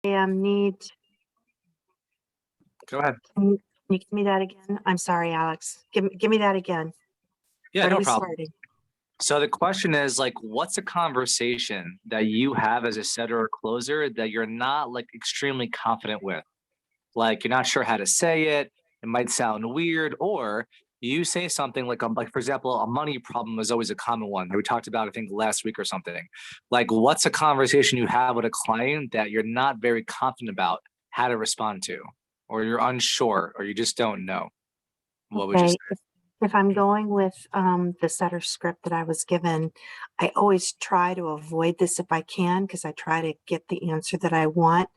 need, Go ahead. can you give me that again? I'm sorry, Alex. Give me that again. Yeah, What are no we problem. starting? So the question is like, what's a conversation that you have as a setter or closer that you're not like extremely confident with? Like you're not sure how to say it. It might sound weird, or you say something like for example, a money problem is always a common one that we talked about, I think last week or something. Like, what's a conversation you have with a client that you're not very confident about how to respond to, or you're unsure, or you just don't know? What would you say? Okay, if I'm going with the setter script that I was given, I always try to avoid this if I can because I try to get the answer that I want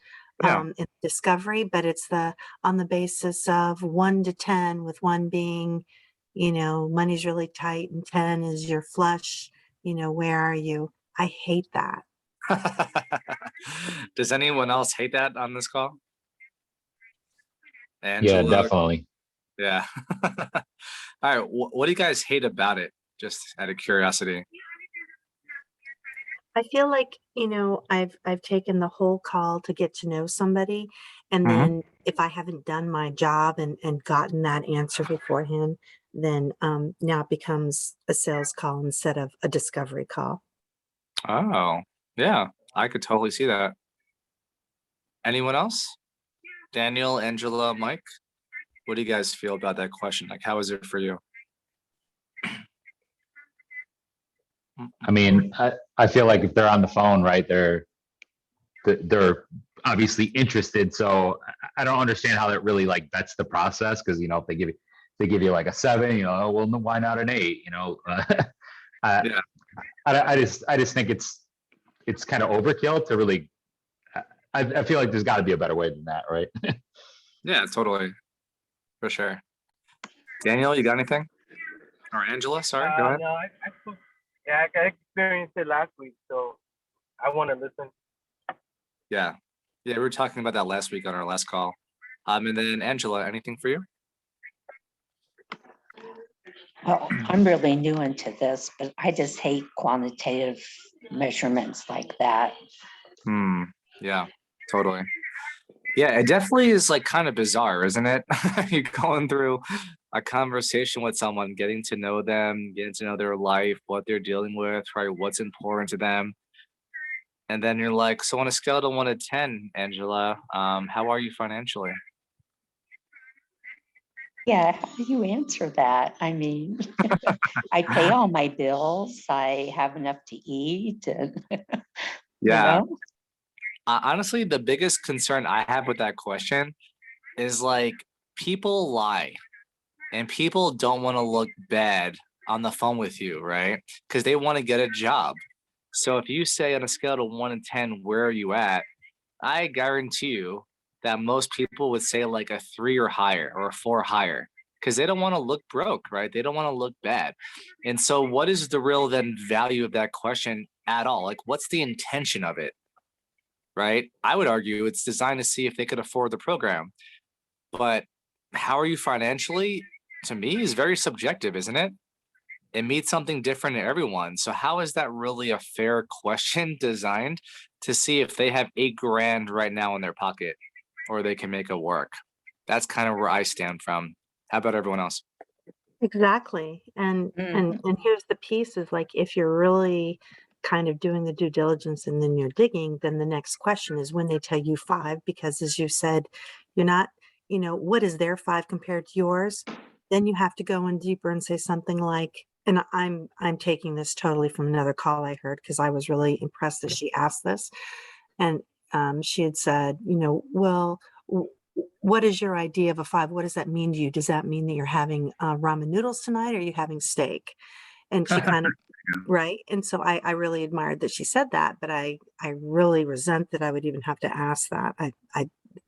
Yeah. in discovery, but it's the on the basis of 1 to 10, with 1 being, money's really tight and 10 is your flush, where are you? I hate that. Does anyone else hate that on this call? Yeah, Angela? definitely. Yeah. All right. What do you guys hate about it? Just out of curiosity. I feel like, I've taken the whole call to get to know somebody, and Mhm. then if I haven't done my job and gotten that answer beforehand, then now it becomes a sales call instead of a discovery call. Oh, yeah. I could totally see that. Anyone else? Daniel, Angela, Mike? What do you guys feel about that question? Like, how is it for you? I mean, I feel like if they're on the phone, right, they're obviously interested. So I don't understand how that really like that's the process because if they give you like a 7, oh, well, no, why not an 8? I, Yeah, I just think it's kind of overkill to really. I feel like there's got to be a better way than that, right? yeah, totally. For sure. Daniel, you got anything? Or Angela, sorry, go ahead. No, I experienced it last week, so I want to listen. Yeah. Yeah, we were talking about that last week on our last call. And then Angela, anything for you? Well, I'm really new into this, but I just hate quantitative measurements like that. Yeah, totally. Yeah, it definitely is like kind of bizarre, isn't it? You're going through a conversation with someone, getting to know them, getting to know their life, what they're dealing with, right? What's important to them. And then you're like, so on a scale of 1 to 10, Angela, how are you financially? Yeah, how do you answer that? I mean, I pay all my bills, I have enough to eat, and you Yeah. know, Honestly, the biggest concern I have with that question is like people lie and people don't want to look bad on the phone with you, right? Because they want to get a job. So if you say on a scale of 1 to 10, where are you at? I guarantee you that most people would say like a 3 or higher or a 4 higher because they don't want to look broke, right? They don't want to look bad. And so, what is the real then value of that question at all? Like, what's the intention of it, right? I would argue it's designed to see if they could afford the program. But how are you financially? To me, is very subjective, isn't it? It means something different to everyone. So how is that really a fair question designed to see if they have 8 grand right now in their pocket or they can make it work? That's kind of where I stand from. How about everyone else? Exactly. And and mhm. and here's the piece is like if you're really kind of doing the due diligence and then you're digging, then the next question is when they tell you 5, because as you said, you're not, what is their 5 compared to yours? Then you have to go in deeper and say something like, and I'm taking this totally from another call I heard because I was really impressed that she asked this. And she had said, well, what is your idea of a 5? What does that mean to you? Does that mean that you're having ramen noodles tonight, or are you having steak? And she kind of, right. And so I really admired that she said that, but I really resent that I would even have to ask that.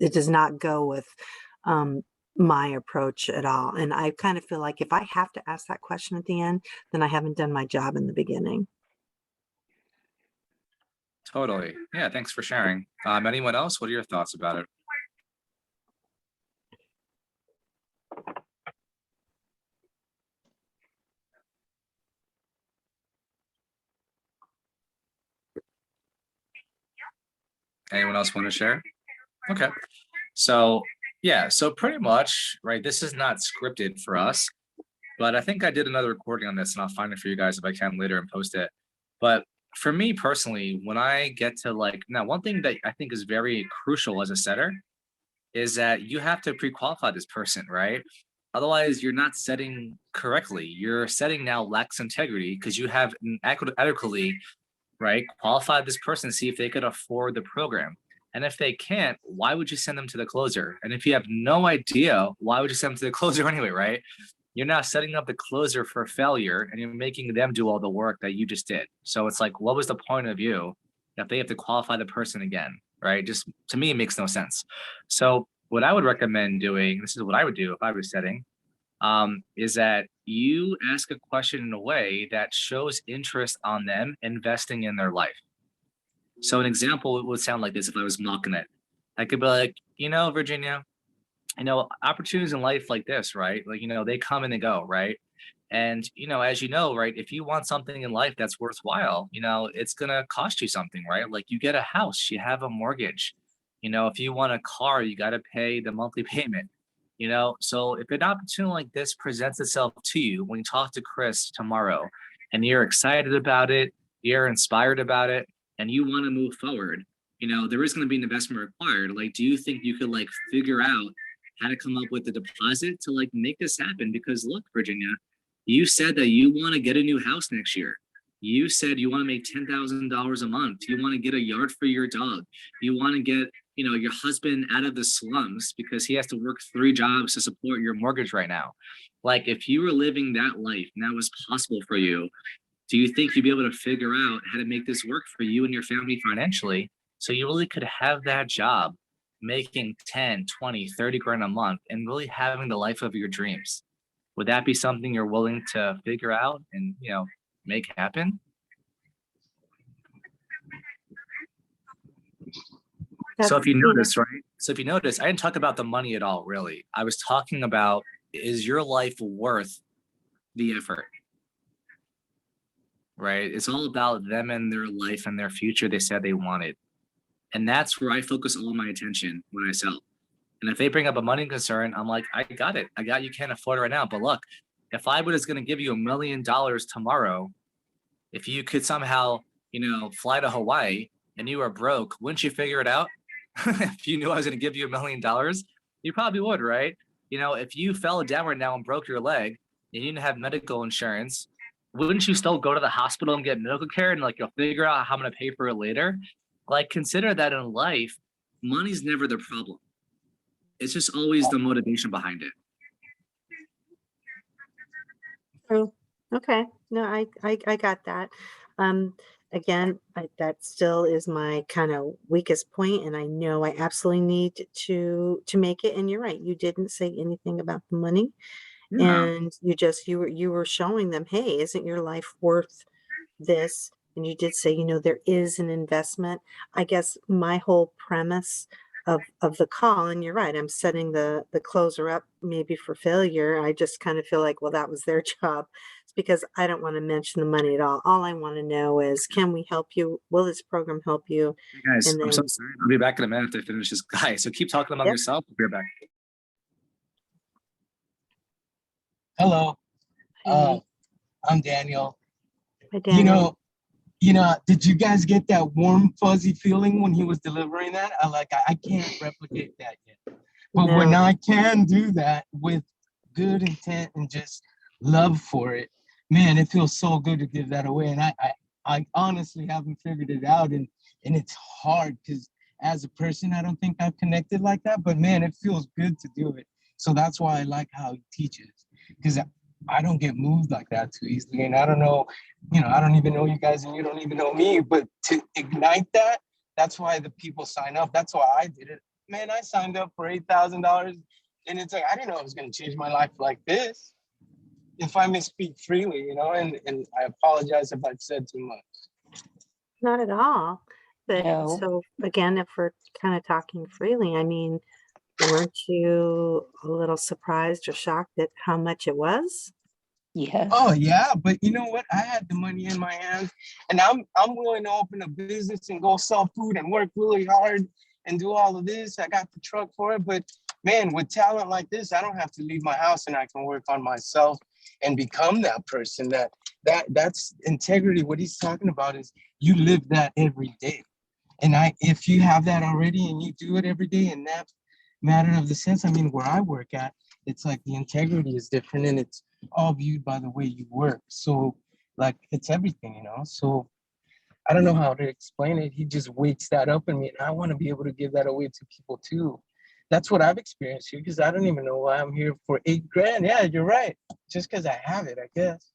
It does not go with um, my approach at all. And I kind of feel like if I have to ask that question at the end, then I haven't done my job in the beginning. Totally. Yeah, thanks for sharing. Anyone else? What are your thoughts about it? Anyone else want to share? Okay. So yeah, so pretty much, right? This is not scripted for us, but I think I did another recording on this and I'll find it for you guys if I can later and post it. But for me personally, when I get to like now, one thing that I think is very crucial as a setter is that you have to pre-qualify this person, right? Otherwise, you're not setting correctly. Your setting now lacks integrity because you have adequately, right, qualify this person, see if they could afford the program. And if they can't, why would you send them to the closer? And if you have no idea, why would you send them to the closer anyway, right? You're now setting up the closer for failure and you're making them do all the work that you just did. So it's like, what was the point of you if they have to qualify the person again, right? Just to me, it makes no sense. So what I would recommend doing, this is what I would do if I was setting, is that you ask a question in a way that shows interest on them investing in their life. So an example would sound like this if I was mocking it. I could be like, Virginia, opportunities in life like this, right? Like, they come and they go, right? And, as you know, right, if you want something in life that's worthwhile, it's going to cost you something, right? Like you get a house, you have a mortgage. If you want a car, you got to pay the monthly payment. So if an opportunity like this presents itself to you when you talk to Chris tomorrow and you're excited about it, you're inspired about it, and you want to move forward, there is going to be an investment required. Like, do you think you could like figure out how to come up with the deposit to like make this happen? Because look, Virginia, you said that you want to get a new house next year. You said you want to make $10,000 a month. You want to get a yard for your dog. You want to get, your husband out of the slums because he has to work 3 jobs to support your mortgage right now. Like if you were living that life and that was possible for you, do you think you'd be able to figure out how to make this work for you and your family financially? So you really could have that job making 10, 20, 30 grand a month and really having the life of your dreams. Would that be something you're willing to figure out and, make happen? So if you notice, right? So if you notice, I didn't talk about the money at all, really. I was talking about, is your life worth the effort? Right? It's all about them and their life and their future they said they wanted. And that's where I focus all my attention when I sell. And if they bring up a money concern, I'm like, I got it. You can't afford it right now. But look, if I was going to give you $1 million tomorrow, if you could somehow, fly to Hawaii and you are broke, wouldn't you figure it out? If you knew I was going to give you $1 million, you probably would, right? If you fell down right now and broke your leg and you didn't have medical insurance, wouldn't you still go to the hospital and get medical care and like you'll figure out how I'm going to pay for it later? Like consider that in life, money's never the problem. It's just always the motivation behind it. True. Okay. No, I got that. Again, that still is my kind of weakest point, and I know I absolutely need to make it. And you're right. You didn't say anything about the money, and you were showing them, hey, isn't your life worth this? And you did say, there is an investment. I guess my whole premise of the call, and you're right, I'm setting the closer up maybe for failure. I just kind of feel like, well, that was their job. It's because I don't want to mention the money at all. All I want to know is, can we help you? Will this program help you? Hey guys, I'm so sorry. I'll be back in a minute to finish this guy. So keep talking about yourself. We'll be right back. Hello, Hey, I'm Daniel. hi, Daniel. Did you guys get that warm, fuzzy feeling when he was delivering that? I can't replicate that yet. But when No. I can do that with good intent and just love for it, man, it feels so good to give that away. And I honestly haven't figured it out. And it's hard because as a person, I don't think I've connected like that. But man, it feels good to do it. So that's why I like how he teaches, because I don't get moved like that too easily. And I don't know, I don't even know you guys and you don't even know me, but to ignite that, that's why the people sign up. That's why I did it. Man, I signed up for $8,000 and it's like, I didn't know it was going to change my life like this. If I misspeak freely, and I apologize if I've said too much. Not at all. But No. so again, if we're kind of talking freely, I mean, weren't you a little surprised or shocked at how much it was? Yes. Oh yeah, but you know what? I had the money in my hands, and I'm willing to open a business and go sell food and work really hard and do all of this. I got the truck for it. But man, with talent like this, I don't have to leave my house and I can work on myself and become that person. That's integrity. What he's talking about is you live that every day. And if you have that already and you do it every day in that matter of the sense, I mean, where I work at, it's like the integrity is different and it's all viewed by the way you work. So like it's everything, you know? So I don't know how to explain it. He just wakes that up in me. And I want to be able to give that away to people too. That's what I've experienced here because I don't even know why I'm here for $8,000. Yeah, you're right. Just because I have it, I guess.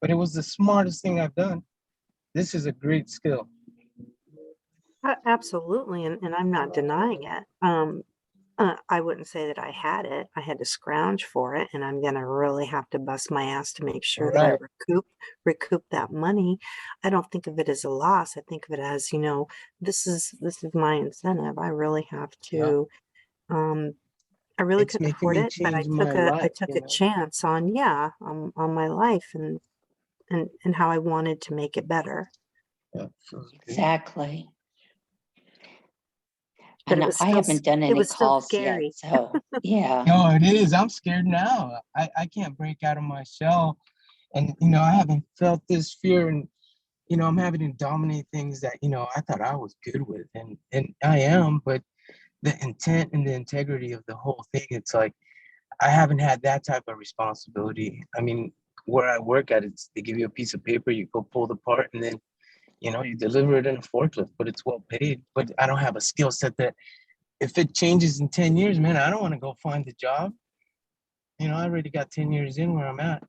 But it was the smartest thing I've done. This is a great skill. Absolutely, and I'm not denying it. I wouldn't say that I had it. I had to scrounge for it, and I'm gonna really have to bust my ass to make sure that I Right. recoup that money. I don't think of it as a loss. I think of it as, this is my incentive. I really have Yeah. to. I really It's couldn't making afford me it, but I change my took a life, a chance on on my life and how I wanted to make it better. Yeah, feels good. Exactly. But And it was I still haven't done it any was still calls yet, scary. so yeah. No, it is. I'm scared now. I can't break out of my shell. And, I haven't felt this fear. And, I'm having to dominate things that, I thought I was good with. And I am. But the intent and the integrity of the whole thing, it's like, I haven't had that type of responsibility. I mean, where I work at, they give you a piece of paper, you go pull the part, and then, you deliver it in a forklift, but it's well paid. But I don't have a skill set that if it changes in 10 years, man, I don't want to go find a job. I already got 10 years in where I'm at.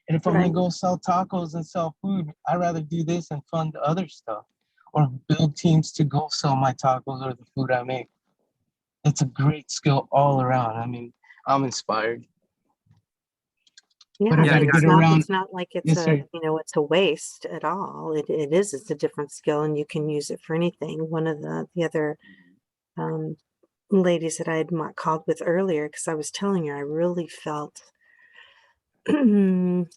And if I'm Right. going to go sell tacos and sell food, I'd rather do this and fund other stuff or build teams to go sell my tacos or the food I make. It's a great skill all around. I mean, I'm inspired. Yeah, But I Yeah, got to yeah. get around. it's not like it's Yes, sir. it's a waste at all. It's a different skill and you can use it for anything. One of the other um, ladies that I had called with earlier, because I was telling her I really felt an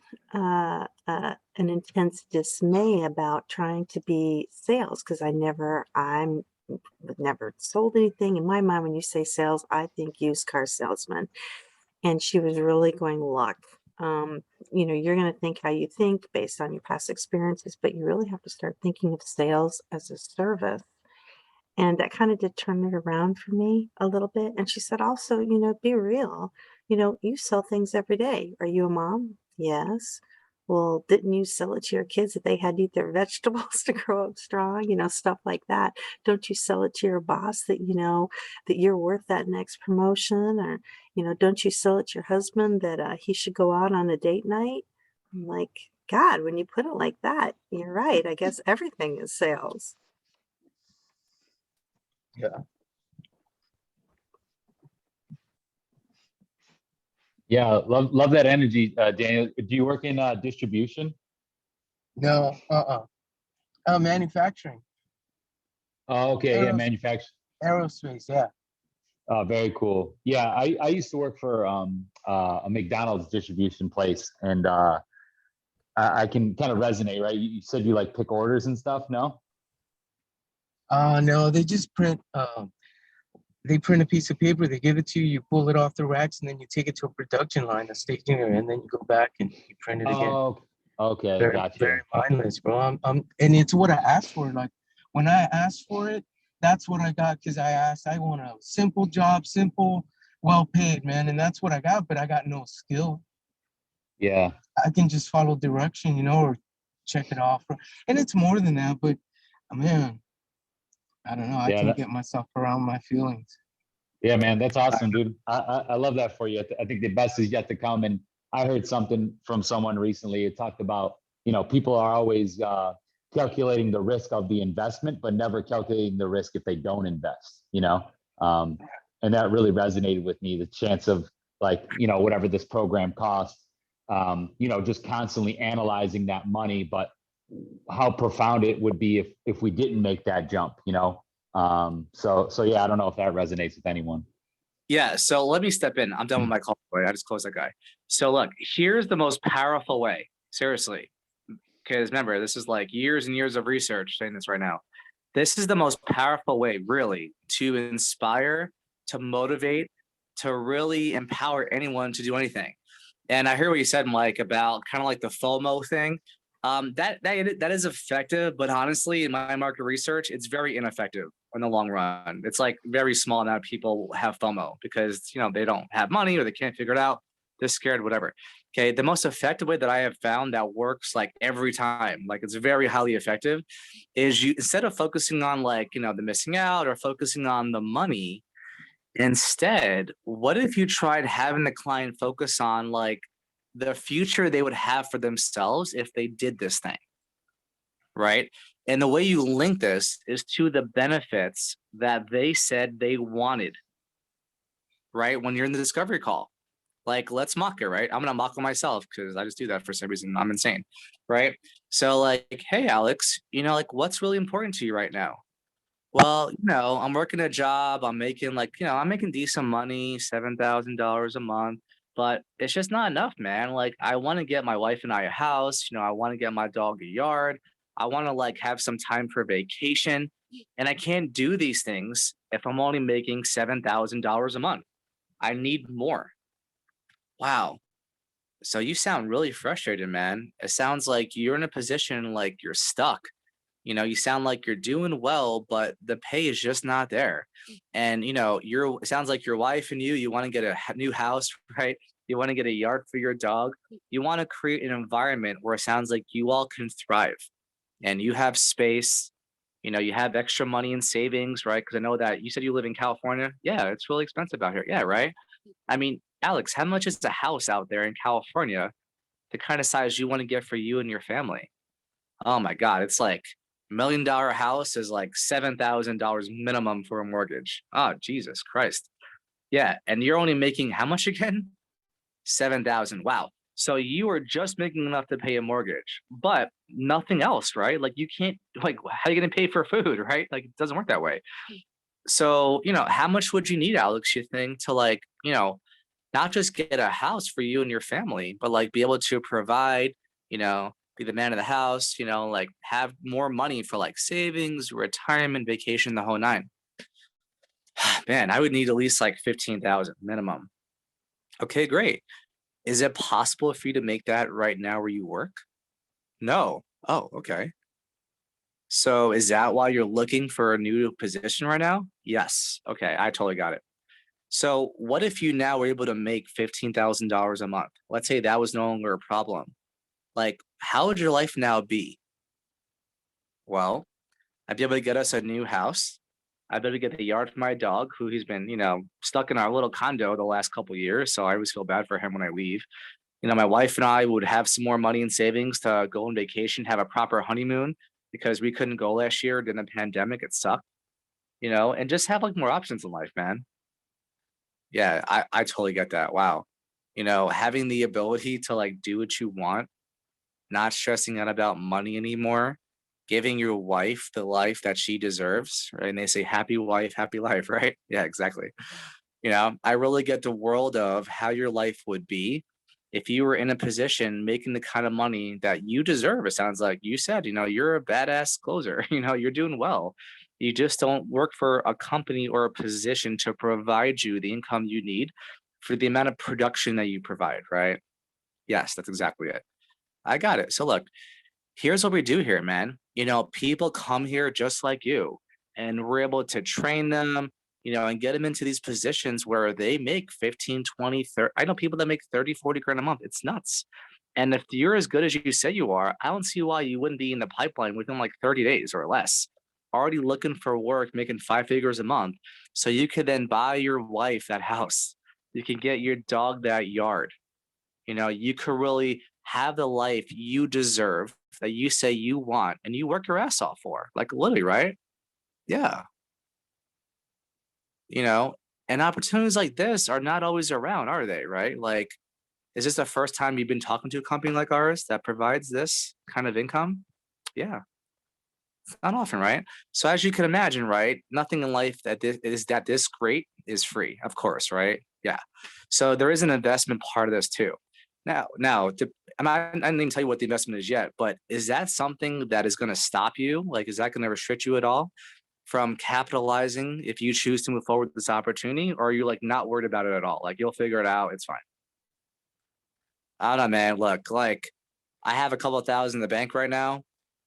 intense dismay about trying to be sales because I'm never sold anything. In my mind, when you say sales, I think used car salesman. And she was really going, look, you're going to think how you think based on your past experiences, but you really have to start thinking of sales as a service. And that kind of did turn it around for me a little bit. And she said, also, be real. You sell things every day. Are you a mom? Yes. Well, didn't you sell it to your kids that they had to eat their vegetables to grow up strong? Stuff like that. Don't you sell it to your boss that, that you're worth that next promotion? Or, don't you sell it to your husband that he should go out on a date night? I'm like, God, when you put it like that, you're right. I guess everything is sales. Yeah. Yeah, love that energy, Daniel. Do you work in distribution? No, manufacturing, Oh, okay, yeah, Aeros- manufacturing. aerospace, yeah. Oh, very cool. Yeah, I used to work for a McDonald's distribution place, and I can kind of resonate, right? You said you like pick orders and stuff, no? No, they just print. They print a piece of paper, they give it to you, you pull it off the racks, and then you take it to a production line, a staging area, and then you go back and you print it again. Oh, okay, Very, gotcha. very mindless, bro. And it's what I asked for. Like when I asked for it, that's what I got because I want a simple job, simple, well paid, man, and that's what I got. But I got no skill. Yeah, I can just follow direction, or check it off. And it's more than that, but man, I don't know. I yeah, can't get myself around my feelings. yeah, man, that's awesome, dude. I love that for you. I think the best is yet to come. And I heard something from someone recently. It talked about, people are always calculating the risk of the investment, but never calculating the risk if they don't invest, and that really resonated with me. The chance of like, whatever this program costs, just constantly analyzing that money, but how profound it would be if we didn't make that jump, so yeah, I don't know if that resonates with anyone. Yeah, so let me step in. I'm done with my call. Right? I just closed that guy. So look, here's the most powerful way. Seriously, because remember, this is like years and years of research saying this right now. This is the most powerful way, really, to inspire, to motivate, to really empower anyone to do anything. And I hear what you said, Mike, about kind of like the FOMO thing. That is effective, but honestly, in my market research, it's very ineffective in the long run. It's like very small amount of people have FOMO because they don't have money or they can't figure it out. They're scared, whatever. Okay, the most effective way that I have found that works like every time, like it's very highly effective, is you instead of focusing on like the missing out or focusing on the money, instead, what if you tried having the client focus on like the future they would have for themselves if they did this thing, right? And the way you link this is to the benefits that they said they wanted, right? When you're in the discovery call, like let's mock it, right? I'm gonna mock it myself because I just do that for some reason. I'm insane, right? So like, hey, Alex, like what's really important to you right now? Well, I'm working a job. I'm making I'm making decent money, $7,000 a month, but it's just not enough, man. Like, I want to get my wife and I a house. I want to get my dog a yard. I want to like have some time for vacation, and I can't do these things if I'm only making $7,000 a month. I need more. Wow. So you sound really frustrated, man. It sounds like you're in a position like you're stuck. You sound like you're doing well, but the pay is just not there. And it sounds like your wife and you want to get a new house, right? You want to get a yard for your dog. You want to create an environment where it sounds like you all can thrive and you have space. You have extra money in savings, right? Because I know that you said you live in California. Yeah, it's really expensive out here. Yeah, right. I mean, Alex, how much is a house out there in California, the kind of size you want to get for you and your family? Oh my God, it's like $1 million house is like $7,000 minimum for a mortgage. Oh, Jesus Christ. Yeah. And you're only making how much again? 7,000. Wow. So you are just making enough to pay a mortgage, but nothing else, right? Like you can't, like, how are you going to pay for food, right? Like it doesn't work that way. So, how much would you need, Alex, you think, to like, not just get a house for you and your family, but like be able to provide, be the man of the house, like have more money for like savings, retirement, vacation, the whole nine. Man, I would need at least like 15,000 minimum. Okay, great. Is it possible for you to make that right now where you work? No. Oh, okay. So is that why you're looking for a new position right now? Yes. Okay, I totally got it. So what if you now were able to make $15,000 a month? Let's say that was no longer a problem. Like, how would your life now be? Well, I'd be able to get us a new house. I'd be able to get the yard for my dog, who he's been, stuck in our little condo the last couple of years. So I always feel bad for him when I leave. My wife and I would have some more money in savings to go on vacation, have a proper honeymoon because we couldn't go last year during the pandemic. It sucked, and just have like more options in life, man. Yeah, I totally get that. Wow. Having the ability to like do what you want, not stressing out about money anymore, giving your wife the life that she deserves, right? And they say happy wife, happy life, right? Yeah, exactly. I really get the world of how your life would be if you were in a position making the kind of money that you deserve. It sounds like you said, you're a badass closer, you're doing well. You just don't work for a company or a position to provide you the income you need for the amount of production that you provide, right? Yes, that's exactly it. I got it. So look, here's what we do here, man. People come here just like you, and we're able to train them, and get them into these positions where they make 15, 20, 30. I know people that make 30, 40 grand a month. It's nuts. And if you're as good as you say you are, I don't see why you wouldn't be in the pipeline within like 30 days or less, already looking for work, making 5 figures a month. So you could then buy your wife that house. You can get your dog that yard. You could really have the life you deserve that you say you want and you work your ass off for, like literally, right? Yeah. And opportunities like this are not always around, are they? Right? Like, is this the first time you've been talking to a company like ours that provides this kind of income? Yeah. It's not often, right? So as you can imagine, right, nothing in life that this great is free, of course, right? Yeah. So there is an investment part of this too. Now, I didn't even tell you what the investment is yet, but is that something that is going to stop you? Like, is that going to restrict you at all from capitalizing if you choose to move forward with this opportunity? Or are you like not worried about it at all? Like, you'll figure it out. It's fine. I don't know, man. Look, like, I have a couple of thousand in the bank right now,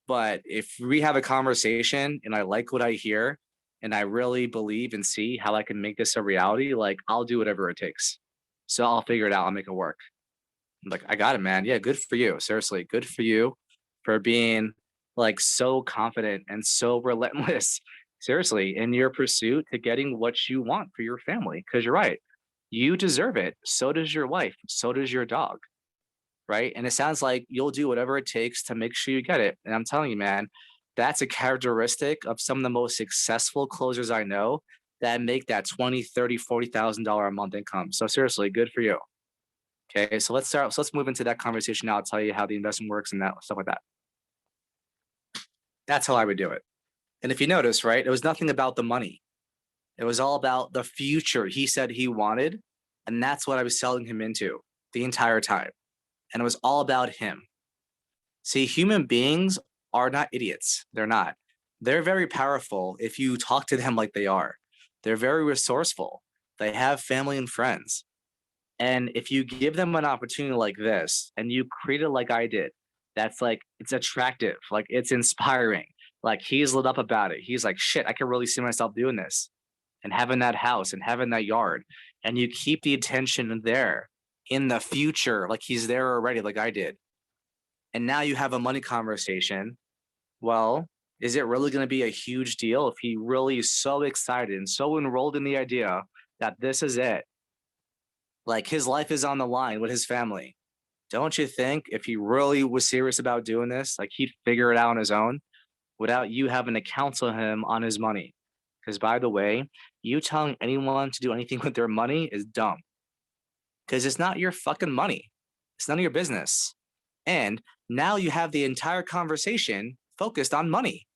but if we have a conversation and I like what I hear and I really believe and see how I can make this a reality, like, I'll do whatever it takes. So I'll figure it out. I'll make it work. I'm like, I got it, man. Yeah, good for you. Seriously, good for you for being like so confident and so relentless. Seriously, in your pursuit to getting what you want for your family. Because you're right, you deserve it. So does your wife. So does your dog. Right. And it sounds like you'll do whatever it takes to make sure you get it. And I'm telling you, man, that's a characteristic of some of the most successful closers I know that make that 20, 30, $40,000 a month income. So seriously, good for you. Okay, so let's start. So let's move into that conversation now. I'll tell you how the investment works and that stuff like that. That's how I would do it. And if you notice, right, it was nothing about the money. It was all about the future he said he wanted. And that's what I was selling him into the entire time. And it was all about him. See, human beings are not idiots. They're not. They're very powerful if you talk to them like they are. They're very resourceful. They have family and friends. And if you give them an opportunity like this and you create it like I did, that's like, it's attractive, like it's inspiring. Like he's lit up about it. He's like, shit, I can really see myself doing this and having that house and having that yard. And you keep the attention there in the future, like he's there already, like I did. And now you have a money conversation. Well, is it really going to be a huge deal if he really is so excited and so enrolled in the idea that this is it? Like his life is on the line with his family. Don't you think if he really was serious about doing this, like he'd figure it out on his own without you having to counsel him on his money? Because by the way, you telling anyone to do anything with their money is dumb. Because it's not your fucking money. It's none of your business. And now you have the entire conversation focused on money,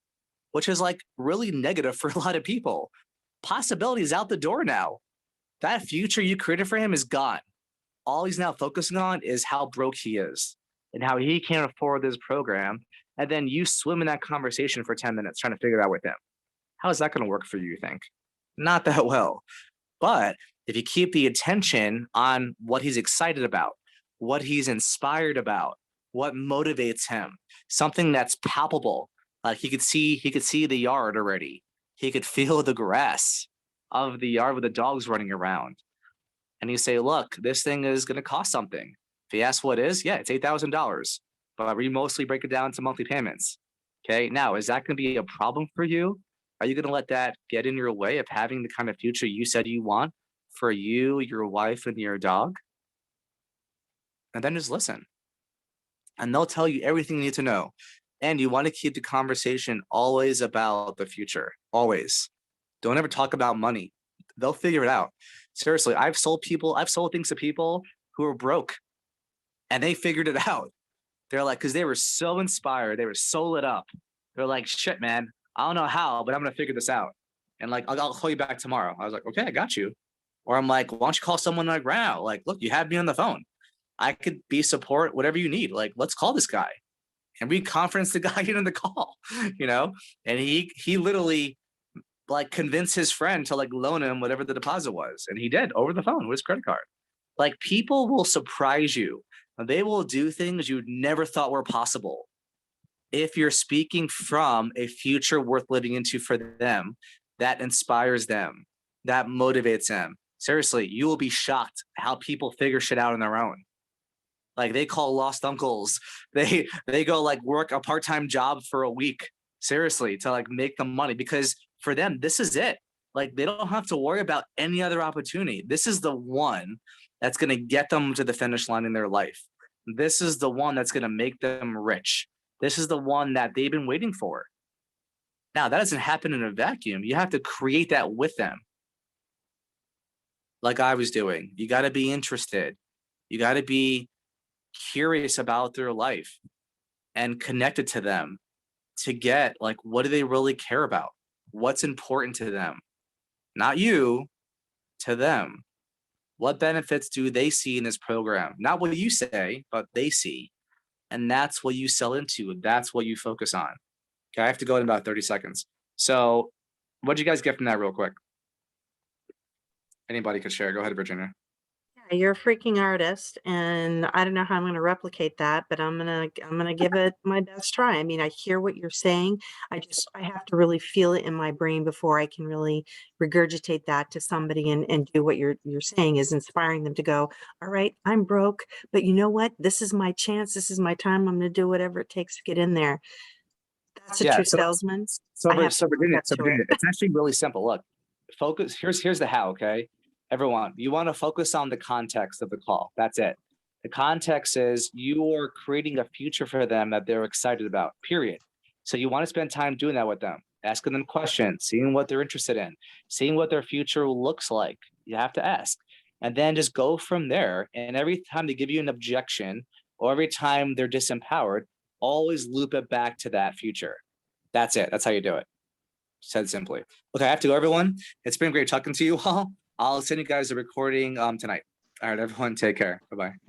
which is like really negative for a lot of people. Possibilities out the door now. That future you created for him is gone. All he's now focusing on is how broke he is and how he can't afford this program. And then you swim in that conversation for 10 minutes trying to figure it out with him. How is that going to work for you, you think? Not that well. But if you keep the attention on what he's excited about, what he's inspired about, what motivates him, something that's palpable, like he could see the yard already. He could feel the grass of the yard with the dogs running around. And you say, look, this thing is going to cost something. If he asks what is, yeah, it's $8,000. But we mostly break it down to monthly payments. Okay, now, is that going to be a problem for you? Are you going to let that get in your way of having the kind of future you said you want for you, your wife, and your dog? And then just listen. And they'll tell you everything you need to know. And you want to keep the conversation always about the future. Always. Don't ever talk about money. They'll figure it out. Seriously, I've sold things to people who are broke and they figured it out. They're like, because they were so inspired. They were so lit up. They're like, shit, man, I don't know how, but I'm going to figure this out. And like, I'll call you back tomorrow. I was like, okay, I got you. Or I'm like, why don't you call someone like right now? Like, look, you have me on the phone. I could be support, whatever you need. Like, let's call this guy. And we conference the guy in the call, you know? And he literally like convince his friend to like loan him whatever the deposit was. And he did over the phone with his credit card. Like people will surprise you. They will do things you never thought were possible. If you're speaking from a future worth living into for them, that inspires them, that motivates them. Seriously, you will be shocked how people figure shit out on their own. Like they call lost uncles. They go like work a part-time job for a week. Seriously, to like make the money because for them, this is it. Like they don't have to worry about any other opportunity. This is the one that's going to get them to the finish line in their life. This is the one that's going to make them rich. This is the one that they've been waiting for. Now, that doesn't happen in a vacuum. You have to create that with them. Like I was doing. You got to be interested. You got to be curious about their life and connected to them to get like, what do they really care about? What's important to them? Not you, to them. What benefits do they see in this program? Not what you say, but they see. and that's what you sell into. That's what you focus on. Okay, I have to go in about 30 seconds. So what'd you guys get from that real quick? Anybody could share. Go ahead, Virginia. Yeah, you're a freaking artist, and I don't know how I'm going to replicate that, but I'm gonna give it my best try. I mean, I hear what you're saying. I have to really feel it in my brain before I can really regurgitate that to somebody and do what you're saying is inspiring them to go, all right, I'm broke, but you know what? This is my chance. This is my time. I'm going to do whatever it takes to get in there. That's a Yeah, true so- salesman. So, I have to live Virginia, up to it. it's actually really simple. Look, focus. Here's the how. Okay, everyone, you want to focus on the context of the call. That's it. The context is you are creating a future for them that they're excited about. Period. So you want to spend time doing that with them, asking them questions, seeing what they're interested in, seeing what their future looks like. You have to ask, and then just go from there. And every time they give you an objection, or every time they're disempowered, always loop it back to that future. That's it. That's how you do it. Said simply. Okay, I have to go, everyone. It's been great talking to you all. I'll send you guys a recording tonight. All right, everyone, take care. Bye-bye.